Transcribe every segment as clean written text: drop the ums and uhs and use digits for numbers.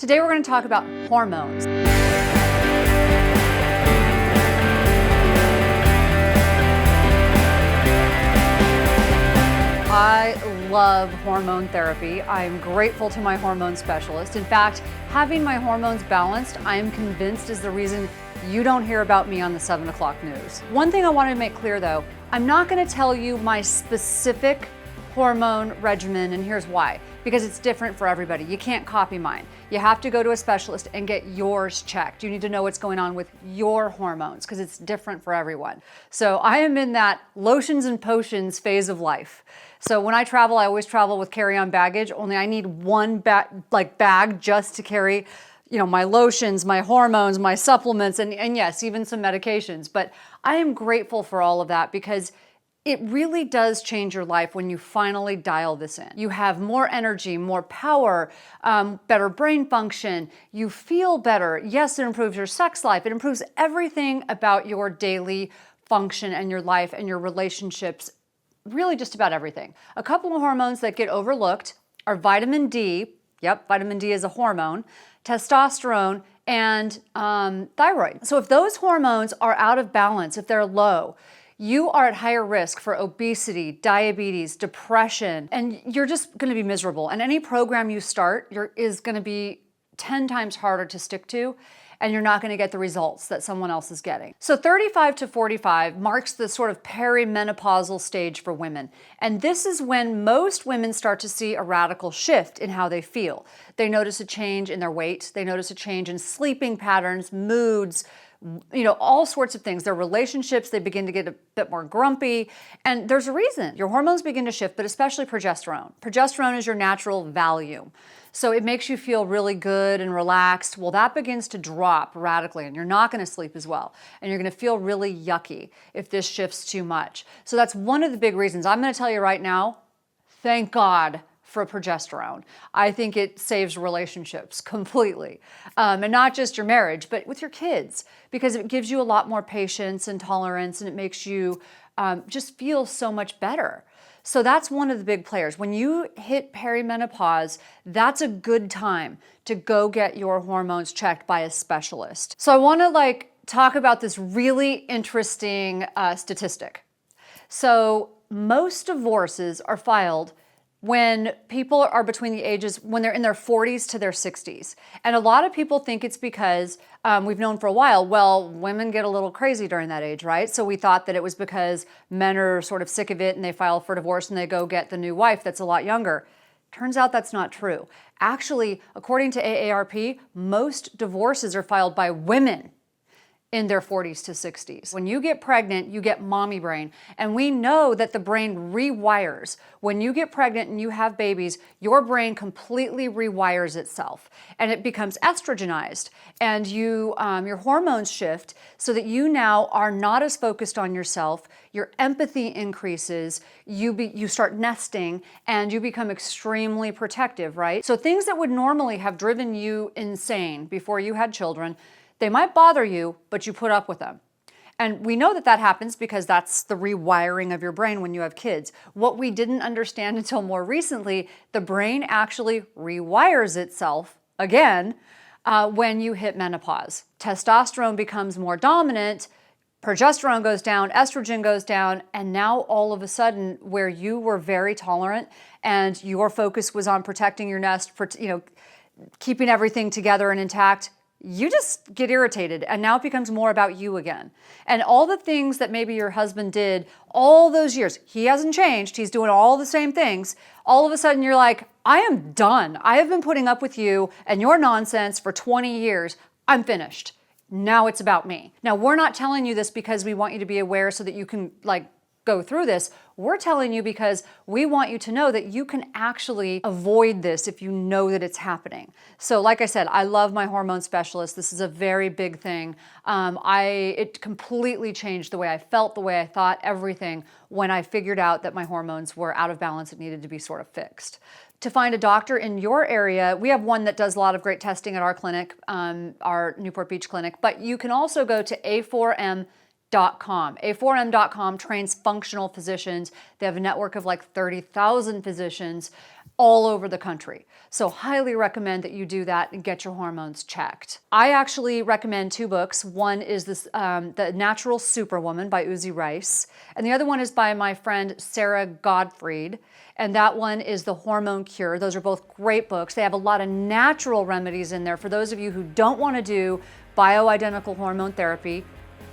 Today we're going to talk about hormones. I love hormone therapy. I'm grateful to my hormone specialist. In fact, having my hormones balanced, I am convinced is the reason you don't hear about me on the 7 o'clock news. One thing I want to make clear though, I'm not going to tell you my specific hormone regimen, and here's why. Because it's different for everybody. You can't copy mine. You have to go to a specialist and get yours checked. You need to know what's going on with your hormones because it's different for everyone. So I am in that lotions and potions phase of life. So when I travel, I always travel with carry-on baggage, only I need one bag just to carry, my lotions, my hormones, my supplements, and yes, even some medications. But I am grateful for all of that because it really does change your life when you finally dial this in. You have more energy, more power, better brain function, you feel better. Yes, it improves your sex life. It improves everything about your daily function and your life and your relationships, really just about everything. A couple of hormones that get overlooked are vitamin D. Yep, vitamin D is a hormone, testosterone, and thyroid. So if those hormones are out of balance, if they're low, you are at higher risk for obesity, diabetes, depression, and you're just going to be miserable. And any program you start is going to be 10 times harder to stick to, and you're not going to get the results that someone else is getting. So 35 to 45 marks the sort of perimenopausal stage for women. And this is when most women start to see a radical shift in how they feel. They notice a change in their weight. They notice a change in sleeping patterns, moods, all sorts of things. Their relationships, they begin to get a bit more grumpy. And there's a reason. Your hormones begin to shift, but especially progesterone. Progesterone is your natural Valium. So it makes you feel really good and relaxed. Well, that begins to drop radically and you're not going to sleep as well. And you're going to feel really yucky if this shifts too much. So that's one of the big reasons. I'm going to tell you right now, thank God for progesterone. I think it saves relationships completely. And not just your marriage, but with your kids, because it gives you a lot more patience and tolerance and it makes you just feel so much better. So that's one of the big players. When you hit perimenopause, that's a good time to go get your hormones checked by a specialist. So I want to talk about this really interesting statistic. So most divorces are filed when people are between the ages, when they're in their 40s to their 60s. And a lot of people think it's because we've known for a while, well, women get a little crazy during that age, right? So we thought that it was because men are sort of sick of it and they file for divorce and they go get the new wife that's a lot younger. Turns out that's not true. Actually, according to AARP, most divorces are filed by women in their 40s to 60s. When you get pregnant, you get mommy brain. And we know that the brain rewires. When you get pregnant and you have babies, your brain completely rewires itself and it becomes estrogenized. And your hormones shift so that you now are not as focused on yourself. Your empathy increases, you start nesting, and you become extremely protective, right? So things that would normally have driven you insane before you had children, they might bother you, but you put up with them. And we know that that happens because that's the rewiring of your brain when you have kids. What we didn't understand until more recently, the brain actually rewires itself again when you hit menopause. Testosterone becomes more dominant, progesterone goes down, estrogen goes down, and now all of a sudden where you were very tolerant and your focus was on protecting your nest, keeping everything together and intact, you just get irritated and now it becomes more about you again. And all the things that maybe your husband did all those years, he hasn't changed, he's doing all the same things. All of a sudden you're like, I am done. I have been putting up with you and your nonsense for 20 years. I'm finished. Now it's about me. Now we're not telling you this because we want you to be aware so that you can go through this. We're telling you because we want you to know that you can actually avoid this if you know that it's happening. So like I said, I love my hormone specialist. This is a very big thing. It completely changed the way I felt, the way I thought, everything when I figured out that my hormones were out of balance and needed to be sort of fixed. To find a doctor in your area, we have one that does a lot of great testing at our clinic, our Newport Beach clinic, but you can also go to A4M A4M.com trains functional physicians. They have a network of like 30,000 physicians all over the country. So highly recommend that you do that and get your hormones checked. I actually recommend 2 books. One is this, The Natural Superwoman by Uzi Rice, and the other one is by my friend Sarah Gottfried, and that one is The Hormone Cure. Those are both great books. They have a lot of natural remedies in there for those of you who don't want to do bioidentical hormone therapy.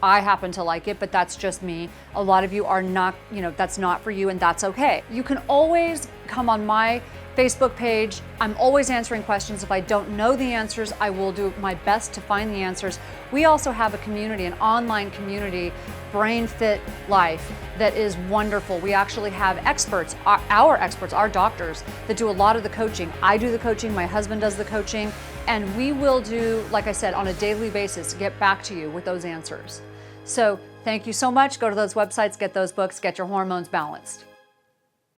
I happen to like it, but that's just me. A lot of you are not, that's not for you, and that's okay. You can always come on my Facebook page. I'm always answering questions. If I don't know the answers, I will do my best to find the answers. We also have a community, an online community, Brain Fit Life, that is wonderful. We actually have experts, our doctors, that do a lot of the coaching. I do the coaching, my husband does the coaching, and we will do, like I said, on a daily basis, get back to you with those answers. So thank you so much. Go to those websites, get those books, get your hormones balanced.